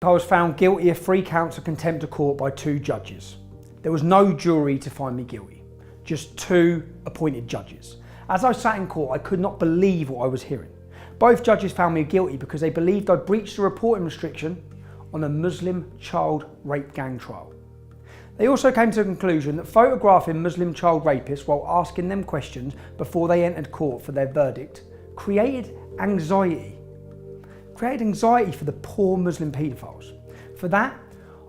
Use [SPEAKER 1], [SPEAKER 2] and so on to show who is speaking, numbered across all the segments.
[SPEAKER 1] I was found guilty of 3 counts of contempt of court by 2 judges. There was no jury to find me guilty, just 2 appointed judges. As I sat in court, I could not believe what I was hearing. Both judges found me guilty because they believed I breached the reporting restriction on a Muslim child rape gang trial. They also came to the conclusion that photographing Muslim child rapists while asking them questions before they entered court for their verdict created anxiety for the poor Muslim paedophiles. For that,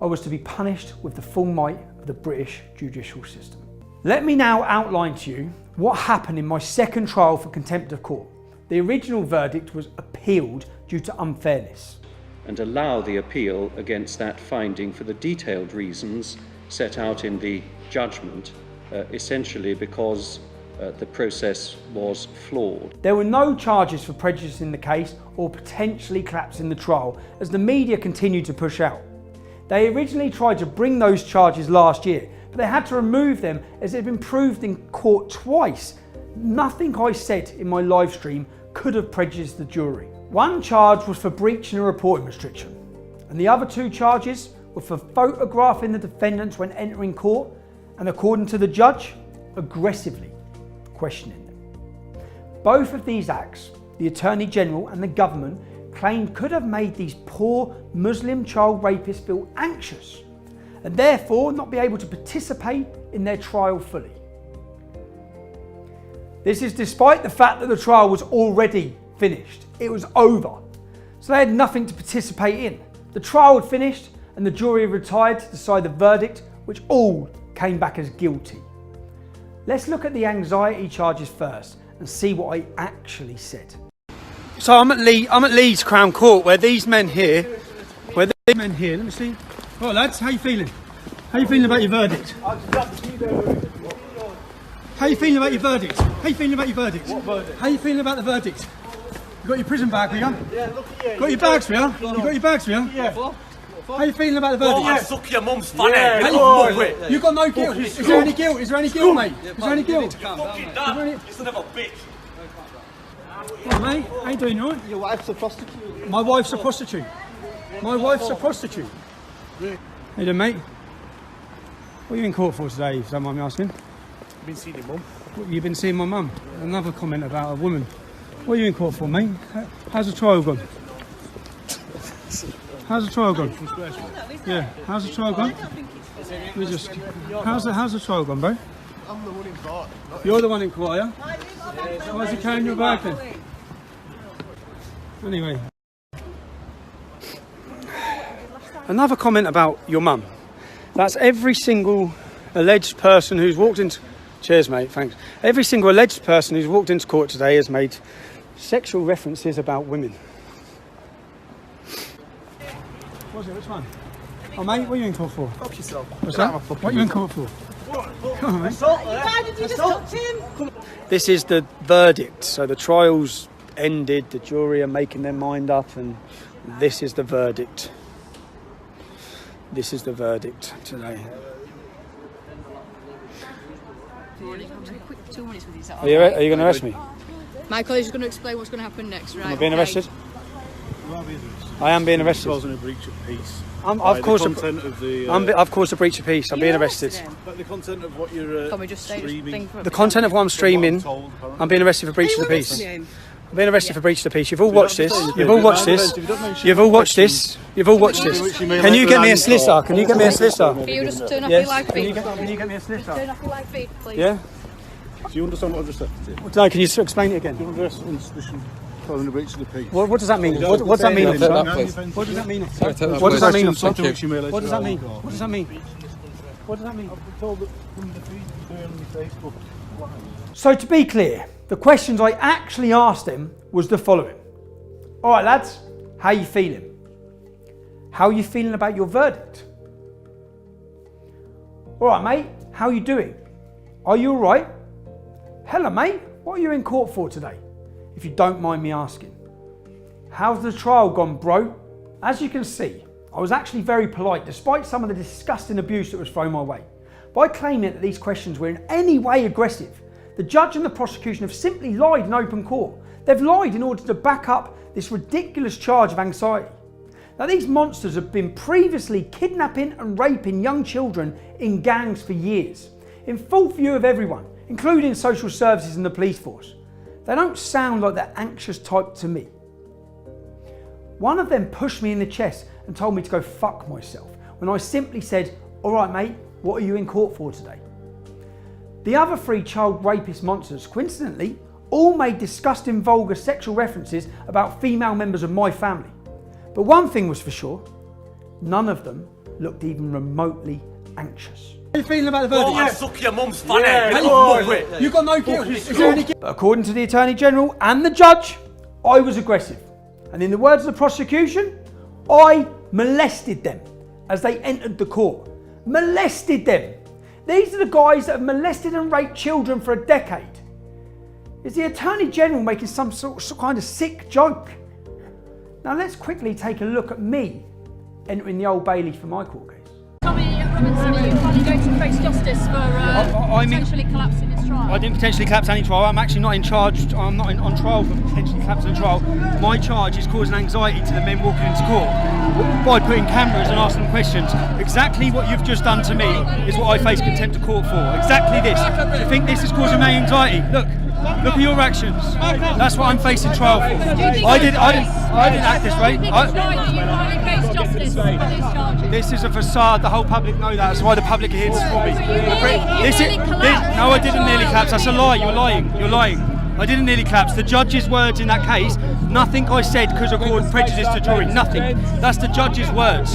[SPEAKER 1] I was to be punished with the full might of the British judicial system. Let me now outline to you what happened in my second trial for contempt of court. The original verdict was appealed due to unfairness.
[SPEAKER 2] And allow the appeal against that finding for the detailed reasons set out in the judgment, essentially because the process was flawed.
[SPEAKER 1] There were no charges for prejudicing the case or potentially collapsing the trial, as the media continued to push out. They originally tried to bring those charges last year, but they had to remove them as it had been proved in court twice. Nothing I said in my live stream could have prejudiced the jury. One charge was for breaching a reporting restriction, and the other 2 charges were for photographing the defendants when entering court and, according to the judge, aggressively questioning them. Both of these acts, the Attorney General and the government claimed could have made these poor Muslim child rapists feel anxious and therefore not be able to participate in their trial fully. This is despite the fact that the trial was already finished. It was over, so they had nothing to participate in. The trial had finished and the jury had retired to decide the verdict, which all came back as guilty. Let's look at the anxiety charges first and see what I actually said. So I'm at Leeds Crown Court, where these men here, let me see. Right lads, how you feeling? How you feeling about your verdict? How you feeling about your verdict? How you feeling about your verdict?
[SPEAKER 3] What verdict?
[SPEAKER 1] How you feeling about the verdict? You got your prison bag with you?
[SPEAKER 3] Yeah, look at you.
[SPEAKER 1] Got your bags with you? You got your bags with you?
[SPEAKER 3] Yeah.
[SPEAKER 1] How you feeling about the verdict?
[SPEAKER 4] I suck your mum's funny.
[SPEAKER 3] Yeah,
[SPEAKER 1] You got no guilt. Is there any guilt? Is there any guilt, mate? Is there any guilt?
[SPEAKER 4] Fucking dad, you son of a bitch.
[SPEAKER 1] What, mate? How you doing, you alright?
[SPEAKER 3] Your wife's a prostitute.
[SPEAKER 1] My wife's a prostitute. My wife's a prostitute. How you doing, mate? What are you in court for today, if you don't mind me asking?
[SPEAKER 3] I've been seeing your mum.
[SPEAKER 1] You've been seeing my mum. Another comment about a woman. What are you in court for, mate? How's the trial gone? How's the trial gone? Yeah, how's the trial gone? How's the trial gone, bro?
[SPEAKER 3] I'm the one in court.
[SPEAKER 1] You're the one in court, yeah? Why is he carrying your bag then? Anyway. Another comment about your mum. That's every single alleged person who's walked into... Cheers, mate, thanks. Every single alleged person who's walked into court today has made sexual references about women. What's it? Which one? Oh, mate, what are you in court for?
[SPEAKER 3] Fuck yourself.
[SPEAKER 1] What's that? What are you in court for? Come on, mate.
[SPEAKER 5] Why did you just touch him?
[SPEAKER 1] This is the verdict. So the trial's ended, the jury are making their mind up, and this is the verdict. This is the verdict today.
[SPEAKER 5] Quick 2 minutes with yourself.
[SPEAKER 1] Are you going to arrest me?
[SPEAKER 5] My colleague is going to explain what's going to happen next, right?
[SPEAKER 1] Am I being arrested? I am being arrested.
[SPEAKER 6] Causing a breach of peace.
[SPEAKER 1] I've caused a breach of peace. I'm being arrested.
[SPEAKER 6] But the content of what you're
[SPEAKER 5] Can we just say
[SPEAKER 6] streaming.
[SPEAKER 1] The content of what I'm streaming, I'm being arrested for breach of the peace. I'm being arrested for breach of the peace. You've all watched this. You've all watched this. You've all watched this. You've all watched this. Can you get me a solicitor? Can you get me a solicitor?
[SPEAKER 5] Can you just turn off your live feed?
[SPEAKER 1] Can you get me a solicitor?
[SPEAKER 5] Turn off your live feed, please.
[SPEAKER 1] Yeah?
[SPEAKER 6] Do you understand what I've just said?
[SPEAKER 1] No, can you explain it again?
[SPEAKER 6] You're under arrest on suspicion causing a breach of the peace.
[SPEAKER 1] What does that mean? What does that mean? What does that mean? What does that mean? What does that mean? What does that mean? What does that mean?
[SPEAKER 6] I've been told that from the feed on Facebook.
[SPEAKER 1] So to be clear, the questions I actually asked him was the following. All right, lads, how are you feeling? How are you feeling about your verdict? All right, mate, how are you doing? Are you all right? Hello, mate, what are you in court for today? If you don't mind me asking. How's the trial gone, bro? As you can see, I was actually very polite despite some of the disgusting abuse that was thrown my way. By claiming that these questions were in any way aggressive, the judge and the prosecution have simply lied in open court. They've lied in order to back up this ridiculous charge of anxiety. Now, these monsters have been previously kidnapping and raping young children in gangs for years, in full view of everyone, including social services and the police force. They don't sound like the anxious type to me. One of them pushed me in the chest and told me to go fuck myself, when I simply said, "All right, mate, what are you in court for today?" The other 3 child rapist monsters, coincidentally, all made disgusting, vulgar sexual references about female members of my family. But one thing was for sure, none of them looked even remotely anxious.
[SPEAKER 3] How are you feeling about the verdict?
[SPEAKER 4] Go and suck your mum's fanny.
[SPEAKER 3] Yeah,
[SPEAKER 4] You
[SPEAKER 3] go on.
[SPEAKER 4] muppet.
[SPEAKER 3] You got no guilt. Is there any guilt?
[SPEAKER 1] But according to the Attorney General and the judge, I was aggressive. And in the words of the prosecution, I molested them as they entered the court. Molested them. These are the guys that have molested and raped children for a decade. Is the Attorney General making some kind of sick joke? Now let's quickly take a look at me entering the Old Bailey for my court case.
[SPEAKER 5] Tommy Robinson, are you finally going to face justice for potentially collapsing his trial?
[SPEAKER 1] I didn't potentially collapse any trial. I'm actually not in charge. I'm not on trial for potentially collapsing a trial. My charge is causing anxiety to the men walking into court by putting cameras and asking them questions. Exactly what you've just done to me is what I face contempt of court for. Exactly this. Do you think this is causing me anxiety? Look at your actions. That's what I'm facing trial for. I didn't act this way. This is a facade. The whole public know that. That's why the public are here to support me. No, I didn't nearly collapse. That's a lie. You're lying. I didn't nearly collapse. The judge's words in that case, nothing I said could have caused prejudice to jury. Nothing. That's the judge's words.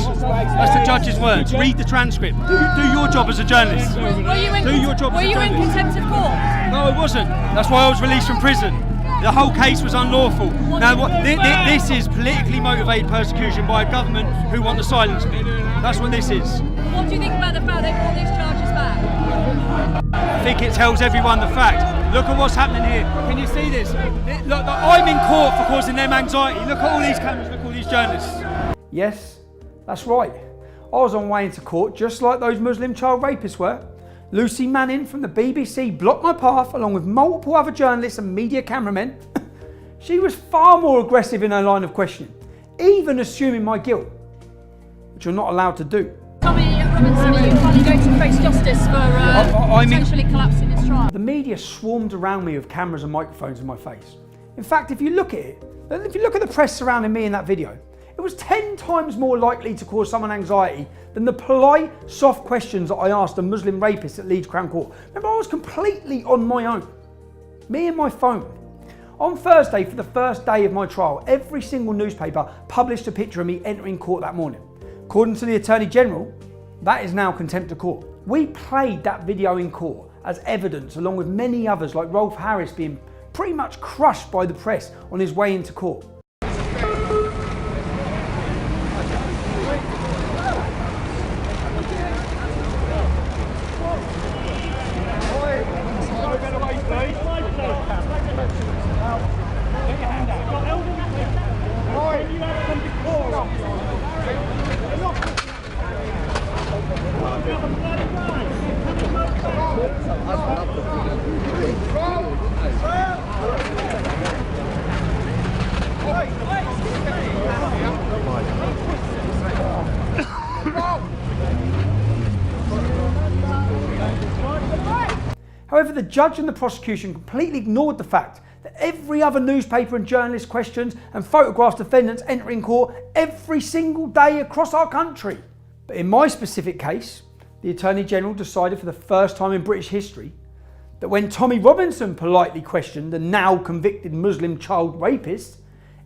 [SPEAKER 1] Read the transcript. Do your job as a journalist.
[SPEAKER 5] Were you in contempt of court?
[SPEAKER 1] No, I wasn't. That's why I was released from prison. The whole case was unlawful. Now, this is politically motivated persecution by a government who want to silence me. That's what this is.
[SPEAKER 5] What do you think about the fact they brought these charges back?
[SPEAKER 1] I think it tells everyone the fact. Look at what's happening here. Can you see this? Look, I'm in court for causing them anxiety. Look at all these cameras, look at all these journalists. Yes, that's right. I was on way into court just like those Muslim child rapists were. Lucy Manning from the BBC blocked my path along with multiple other journalists and media cameramen. She was far more aggressive in her line of questioning, even assuming my guilt, which you're not allowed to do.
[SPEAKER 5] Tommy Robinson, are you finally going to face justice for potentially collapsing his trial?
[SPEAKER 1] The media swarmed around me with cameras and microphones in my face. In fact, if you look at the press surrounding me in that video, it was 10 times more likely to cause someone anxiety than the polite, soft questions that I asked a Muslim rapist at Leeds Crown Court. Remember, I was completely on my own. Me and my phone. On Thursday, for the first day of my trial, every single newspaper published a picture of me entering court that morning. According to the Attorney General, that is now contempt of court. We played that video in court as evidence, along with many others like Rolf Harris being pretty much crushed by the press on his way into court. However, the judge and the prosecution completely ignored the fact that every other newspaper and journalist questions and photographs defendants entering court every single day across our country. But in my specific case, the Attorney General decided for the first time in British history that when Tommy Robinson politely questioned the now convicted Muslim child rapist,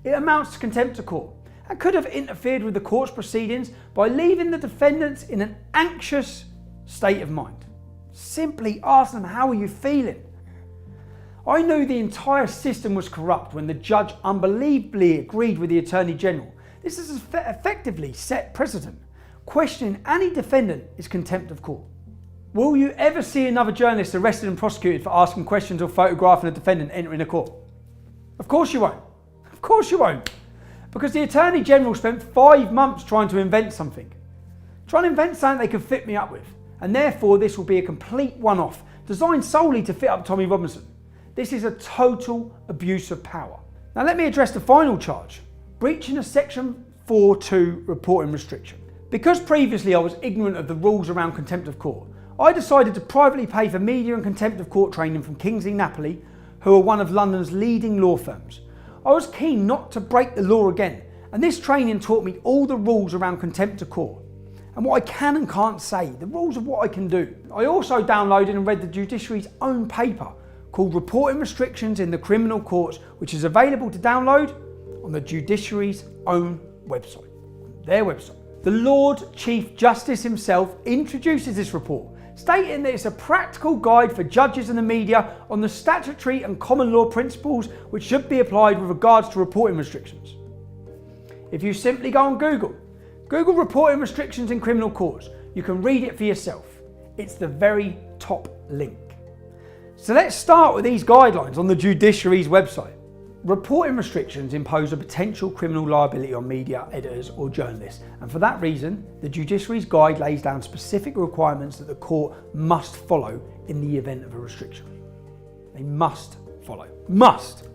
[SPEAKER 1] it amounts to contempt of court and could have interfered with the court's proceedings by leaving the defendants in an anxious state of mind. Simply ask them, how are you feeling? I knew the entire system was corrupt when the judge unbelievably agreed with the Attorney General. This has effectively set precedent. Questioning any defendant is contempt of court. Will you ever see another journalist arrested and prosecuted for asking questions or photographing a defendant entering a court? Of course you won't. Of course you won't. Because the Attorney General spent 5 months trying to invent something. Trying to invent something they could fit me up with. And therefore this will be a complete one-off, designed solely to fit up Tommy Robinson. This is a total abuse of power. Now let me address the final charge, breaching of section 4.2 reporting restriction. Because previously I was ignorant of the rules around contempt of court, I decided to privately pay for media and contempt of court training from Kingsley Napoli, who are one of London's leading law firms. I was keen not to break the law again, and this training taught me all the rules around contempt of court and what I can and can't say, the rules of what I can do. I also downloaded and read the judiciary's own paper called Reporting Restrictions in the Criminal Courts, which is available to download on the judiciary's own website, their website. The Lord Chief Justice himself introduces this report, stating that it's a practical guide for judges and the media on the statutory and common law principles which should be applied with regards to reporting restrictions. If you simply go on Google reporting restrictions in criminal courts, you can read it for yourself. It's the very top link. So let's start with these guidelines on the judiciary's website. Reporting restrictions impose a potential criminal liability on media, editors or journalists, and for that reason, the judiciary's guide lays down specific requirements that the court must follow in the event of a restriction. They must follow. Must!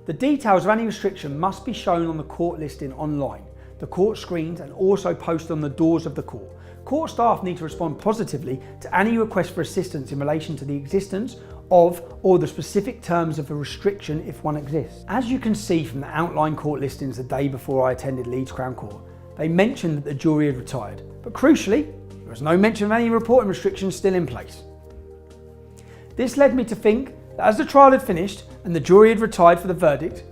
[SPEAKER 1] The details of any restriction must be shown on the court listing online, the court screens, and also posted on the doors of the court. Court staff need to respond positively to any request for assistance in relation to the existence of or the specific terms of a restriction if one exists. As you can see from the outline court listings the day before I attended Leeds Crown Court, they mentioned that the jury had retired, but crucially, there was no mention of any reporting restrictions still in place. This led me to think that as the trial had finished and the jury had retired for the verdict,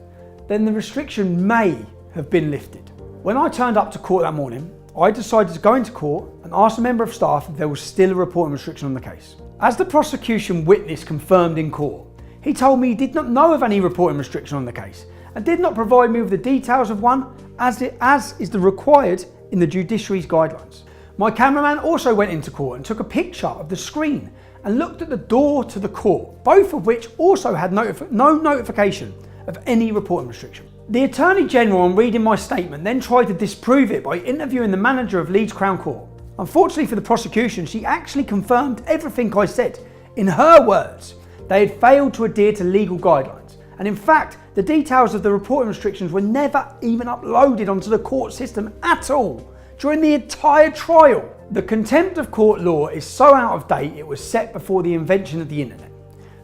[SPEAKER 1] then the restriction may have been lifted. When I turned up to court that morning, I decided to go into court and ask a member of staff if there was still a reporting restriction on the case. As the prosecution witness confirmed in court, he told me he did not know of any reporting restriction on the case and did not provide me with the details of one as is the required in the judiciary's guidelines. My cameraman also went into court and took a picture of the screen and looked at the door to the court, both of which also had no notification of any reporting restriction. The Attorney General, on reading my statement, then tried to disprove it by interviewing the manager of Leeds Crown Court. Unfortunately for the prosecution, she actually confirmed everything I said. In her words, they had failed to adhere to legal guidelines. And in fact, the details of the reporting restrictions were never even uploaded onto the court system at all during the entire trial. The contempt of court law is so out of date it was set before the invention of the internet.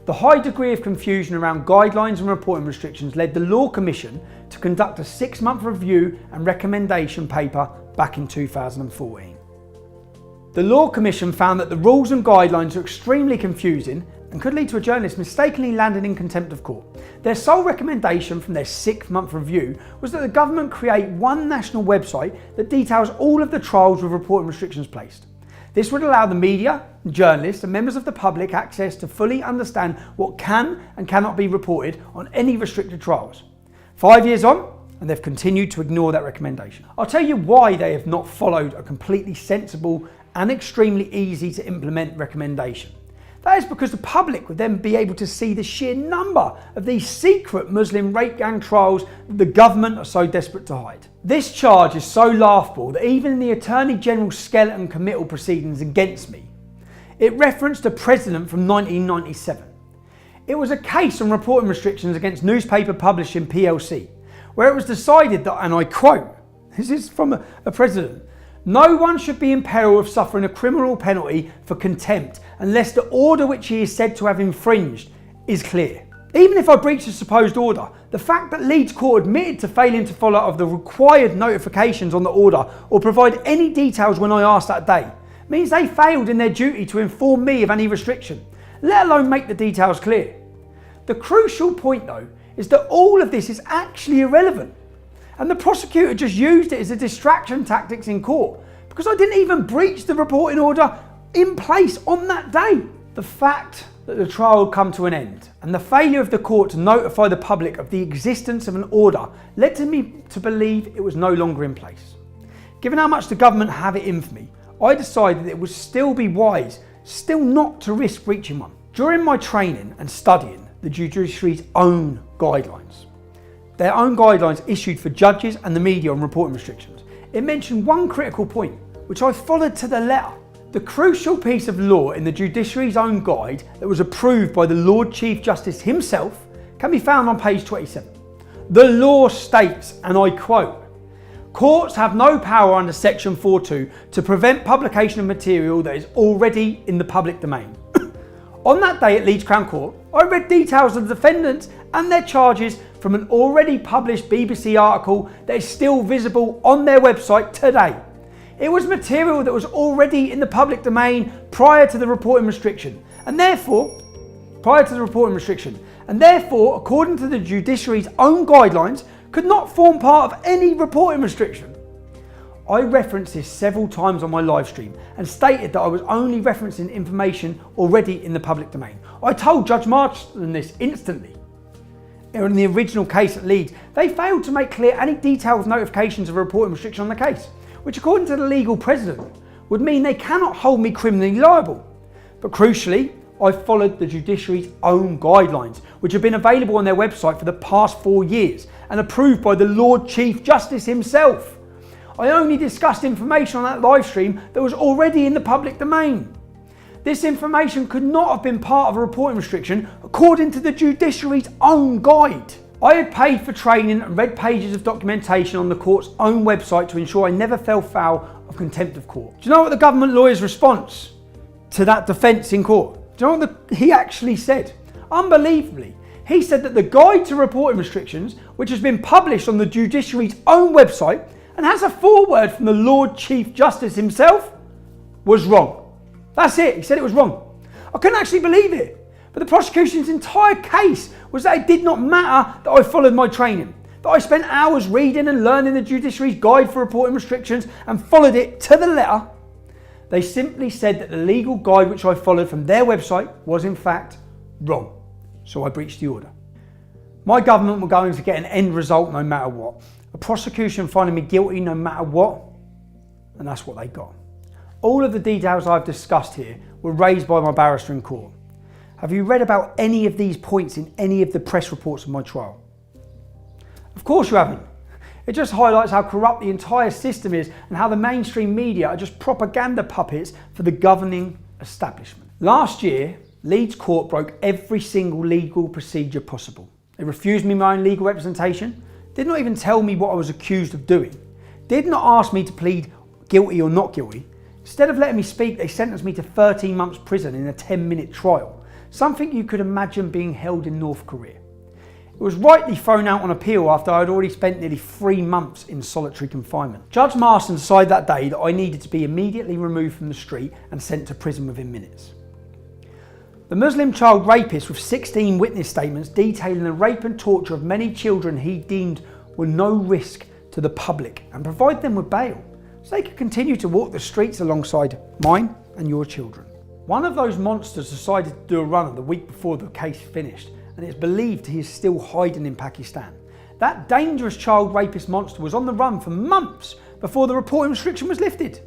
[SPEAKER 1] The high degree of confusion around guidelines and reporting restrictions led the Law Commission to conduct a 6-month review and recommendation paper back in 2014. The Law Commission found that the rules and guidelines are extremely confusing and could lead to a journalist mistakenly landing in contempt of court. Their sole recommendation from their 6-month review was that the government create one national website that details all of the trials with reporting restrictions placed. This would allow the media, journalists and members of the public access to fully understand what can and cannot be reported on any restricted trials. 5 years on, and they've continued to ignore that recommendation. I'll tell you why they have not followed a completely sensible and extremely easy to implement recommendation. That is because the public would then be able to see the sheer number of these secret Muslim rape gang trials that the government are so desperate to hide. This charge is so laughable that even in the Attorney General's skeleton committal proceedings against me, it referenced a precedent from 1997. It was a case on reporting restrictions against Newspaper Publishing PLC, where it was decided that, and I quote, this is from a precedent, "No one should be in peril of suffering a criminal penalty for contempt unless the order which he is said to have infringed is clear." Even if I breached a supposed order, the fact that Leeds Court admitted to failing to follow up the required notifications on the order or provide any details when I asked that day means they failed in their duty to inform me of any restriction, let alone make the details clear. The crucial point though is that all of this is actually irrelevant. And the prosecutor just used it as a distraction tactics in court because I didn't even breach the reporting order in place on that day. The fact that the trial had come to an end and the failure of the court to notify the public of the existence of an order led to me to believe it was no longer in place. Given how much the government have it in for me, I decided it would still be wise still not to risk breaching one. During my training and studying the judiciary's own guidelines, their own guidelines issued for judges and the media on reporting restrictions, it mentioned one critical point, which I followed to the letter. The crucial piece of law in the judiciary's own guide that was approved by the Lord Chief Justice himself can be found on page 27. The law states, and I quote, Courts have no power under Section 4.2 to prevent publication of material that is already in the public domain. On that day at Leeds Crown Court, I read details of the defendants and their charges from an already published BBC article that is still visible on their website today. It was material that was already in the public domain prior to the reporting restriction, and therefore, according to the judiciary's own guidelines, could not form part of any reporting restriction. I referenced this several times on my live stream and stated that I was only referencing information already in the public domain. I told Judge Marston this instantly. In the original case at Leeds, they failed to make clear any detailed notifications of a reporting restriction on the case, which according to the legal precedent would mean they cannot hold me criminally liable. But crucially, I followed the judiciary's own guidelines, which have been available on their website for the past 4 years and approved by the Lord Chief Justice himself. I only discussed information on that live stream that was already in the public domain. This information could not have been part of a reporting restriction according to the judiciary's own guide. I had paid for training and read pages of documentation on the court's own website to ensure I never fell foul of contempt of court. Do you know what the government lawyer's response to that defence in court? Do you know what he actually said? Unbelievably, he said that the guide to reporting restrictions, which has been published on the judiciary's own website and has a foreword from the Lord Chief Justice himself, was wrong. That's it, he said it was wrong. I couldn't actually believe it. But the prosecution's entire case was that it did not matter that I followed my training, that I spent hours reading and learning the judiciary's guide for reporting restrictions and followed it to the letter. They simply said that the legal guide which I followed from their website was in fact wrong. So I breached the order. My government were going to get an end result no matter what. A prosecution finding me guilty no matter what, and that's what they got. All of the details I've discussed here were raised by my barrister in court. Have you read about any of these points in any of the press reports of my trial? Of course you haven't. It just highlights how corrupt the entire system is and how the mainstream media are just propaganda puppets for the governing establishment. Last year, Leeds Court broke every single legal procedure possible. They refused me my own legal representation, did not even tell me what I was accused of doing, did not ask me to plead guilty or not guilty. Instead of letting me speak, they sentenced me to 13 months prison in a 10-minute trial, something you could imagine being held in North Korea. It was rightly thrown out on appeal after I had already spent nearly 3 months in solitary confinement. Judge Marston decided that day that I needed to be immediately removed from the street and sent to prison within minutes. The Muslim child rapist with 16 witness statements detailing the rape and torture of many children he deemed were no risk to the public and provide them with bail so they could continue to walk the streets alongside mine and your children. One of those monsters decided to do a runner the week before the case finished, and it's believed he is still hiding in Pakistan. That dangerous child rapist monster was on the run for months before the reporting restriction was lifted.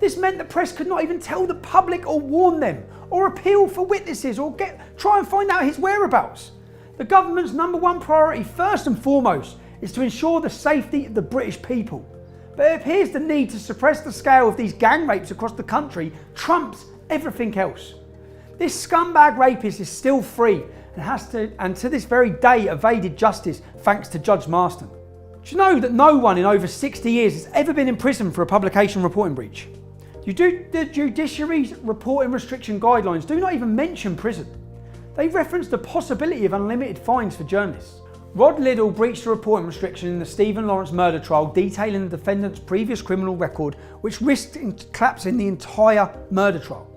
[SPEAKER 1] This meant the press could not even tell the public or warn them or appeal for witnesses or try and find out his whereabouts. The government's #1 priority, first and foremost, is to ensure the safety of the British people. But it appears the need to suppress the scale of these gang rapes across the country trumps everything else. This scumbag rapist is still free and to this very day evaded justice thanks to Judge Marston. Do you know that no one in over 60 years has ever been in prison for a publication reporting breach? The judiciary's reporting restriction guidelines do not even mention prison. They reference the possibility of unlimited fines for journalists. Rod Liddell breached the reporting restriction in the Stephen Lawrence murder trial, detailing the defendant's previous criminal record, which risked collapsing the entire murder trial.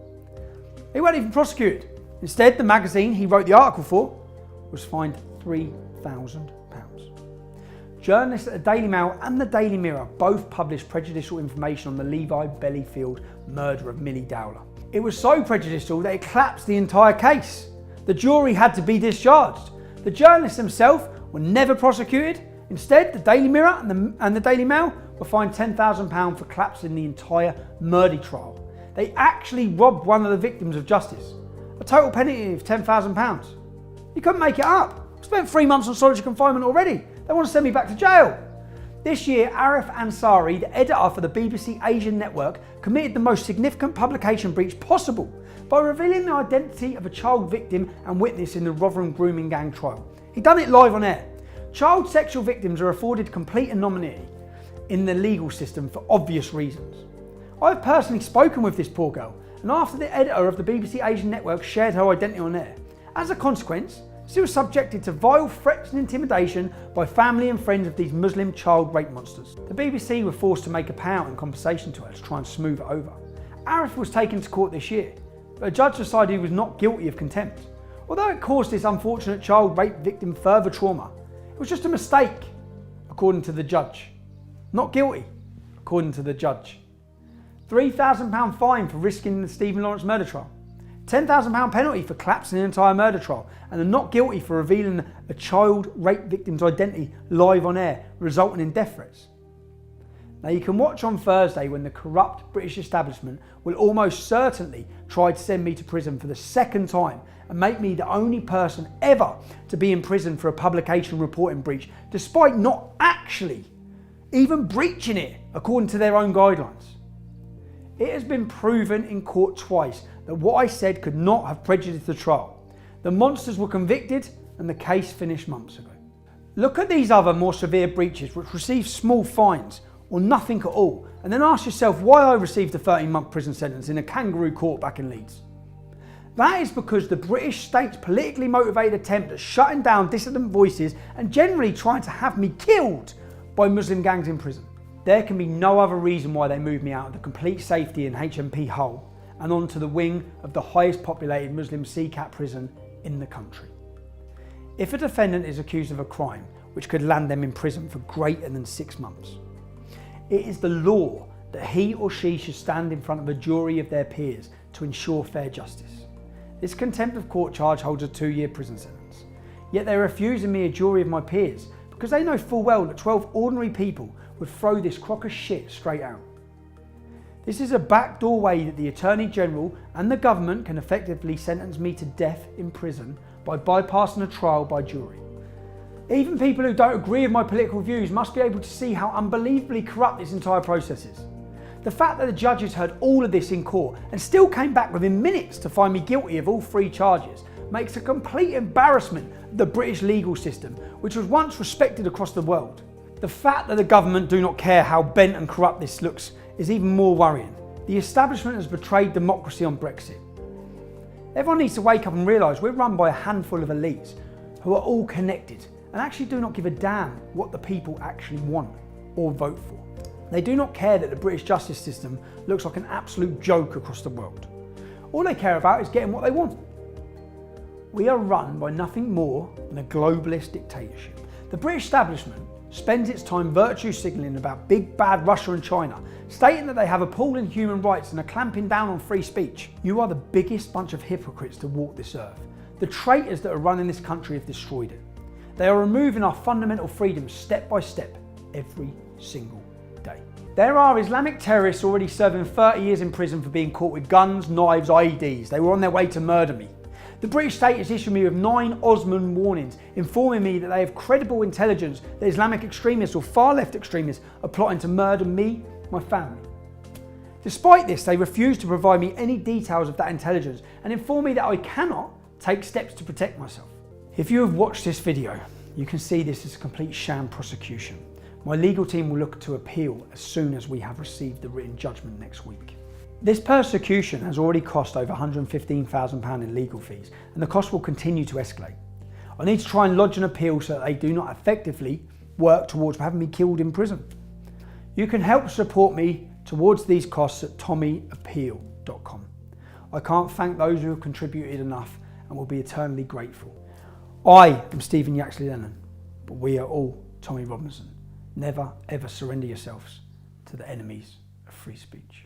[SPEAKER 1] He weren't even prosecuted. Instead, the magazine he wrote the article for was fined £3,000. Journalists at the Daily Mail and the Daily Mirror both published prejudicial information on the Levi Bellyfield murder of Millie Dowler. It was so prejudicial that it collapsed the entire case. The jury had to be discharged. The journalists themselves were never prosecuted. Instead, the Daily Mirror and the Daily Mail were fined £10,000 for collapsing the entire murder trial. They actually robbed one of the victims of justice. A total penalty of £10,000. You couldn't make it up. I spent 3 months on solitary confinement already. They want to send me back to jail. This year, Arif Ansari, the editor for the BBC Asian Network, committed the most significant publication breach possible by revealing the identity of a child victim and witness in the Rotherham grooming gang trial. He done it live on air. Child sexual victims are afforded complete anonymity. in the legal system for obvious reasons. I've personally spoken with this poor girl, and after the editor of the BBC Asian Network shared her identity on air, as a consequence, she was subjected to vile threats and intimidation by family and friends of these Muslim child rape monsters. The BBC were forced to make a payout in compensation to her to try and smooth it over. Arif was taken to court this year, but a judge decided he was not guilty of contempt. Although it caused this unfortunate child rape victim further trauma, it was just a mistake, according to the judge. Not guilty, according to the judge. £3,000 fine for risking the Stephen Lawrence murder trial. £10,000 penalty for collapsing an entire murder trial, and a not guilty for revealing a child rape victim's identity live on air, resulting in death threats. Now you can watch on Thursday when the corrupt British establishment will almost certainly try to send me to prison for the second time and make me the only person ever to be in prison for a publication reporting breach, despite not actually even breaching it according to their own guidelines. It has been proven in court twice that what I said could not have prejudiced the trial. The monsters were convicted and the case finished months ago. Look at these other more severe breaches which receive small fines or nothing at all, and then ask yourself why I received a 13-month prison sentence in a kangaroo court back in Leeds. That is because the British state's politically motivated attempt at shutting down dissident voices and generally trying to have me killed by Muslim gangs in prison. There can be no other reason why they moved me out of the complete safety in HMP Hull and onto the wing of the highest populated Muslim CCAT prison in the country. If a defendant is accused of a crime which could land them in prison for greater than 6 months, it is the law that he or she should stand in front of a jury of their peers to ensure fair justice. This contempt of court charge holds a 2-year prison sentence, yet they're refusing me a jury of my peers because they know full well that 12 ordinary people would throw this crock of shit straight out. This is a backdoor way that the Attorney General and the government can effectively sentence me to death in prison by bypassing a trial by jury. Even people who don't agree with my political views must be able to see how unbelievably corrupt this entire process is. The fact that the judges heard all of this in court and still came back within minutes to find me guilty of all 3 charges makes a complete embarrassment of the British legal system, which was once respected across the world. The fact that the government do not care how bent and corrupt this looks is even more worrying. The establishment has betrayed democracy on Brexit. Everyone needs to wake up and realise we're run by a handful of elites who are all connected and actually do not give a damn what the people actually want or vote for. They do not care that the British justice system looks like an absolute joke across the world. All they care about is getting what they want. We are run by nothing more than a globalist dictatorship. The British establishment spends its time virtue signalling about big bad Russia and China, stating that they have appalling human rights and are clamping down on free speech. You are the biggest bunch of hypocrites to walk this earth. The traitors that are running this country have destroyed it. They are removing our fundamental freedoms step by step, every single day. There are Islamic terrorists already serving 30 years in prison for being caught with guns, knives, IEDs. They were on their way to murder me. The British state has issued me with 9 Osman warnings, informing me that they have credible intelligence that Islamic extremists or far left extremists are plotting to murder me, my family. Despite this, they refuse to provide me any details of that intelligence and inform me that I cannot take steps to protect myself. If you have watched this video, you can see this is a complete sham prosecution. My legal team will look to appeal as soon as we have received the written judgment next week. This persecution has already cost over £115,000 in legal fees, and the cost will continue to escalate. I need to try and lodge an appeal so that they do not effectively work towards having me killed in prison. You can help support me towards these costs at tommyappeal.com. I can't thank those who have contributed enough and will be eternally grateful. I am Stephen Yaxley Lennon, but we are all Tommy Robinson. Never ever surrender yourselves to the enemies of free speech.